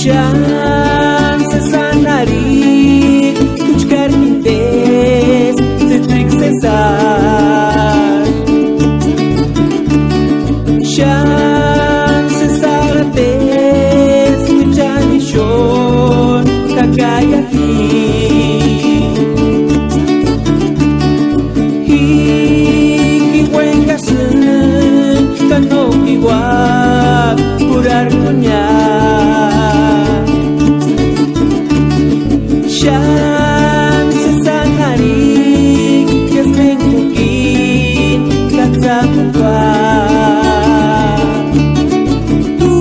Chance sanari kuch kar kintes tzik cesar Chance sarates kuchani shon takaya Hiki wengasen kanoki wa kurar kunya Chance sanari que ven kukin katsampa Tu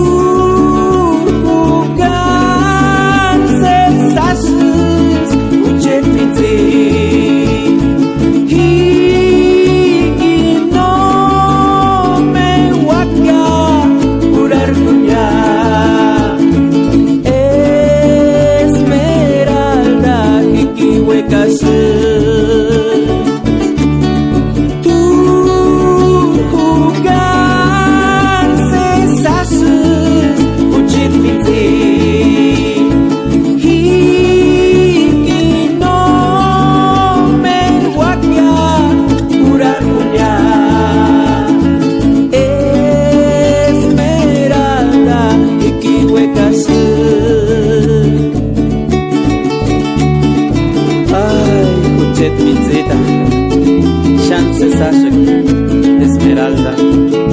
hugan se sasus ujet mitzi Hiki no me waka urar kunya Tu jugar se sasus ucit mitzi Hiki no me wakya urar kunya Esmeralda hiki wekasu Mitzita, Chance Sashak, Esmeralda.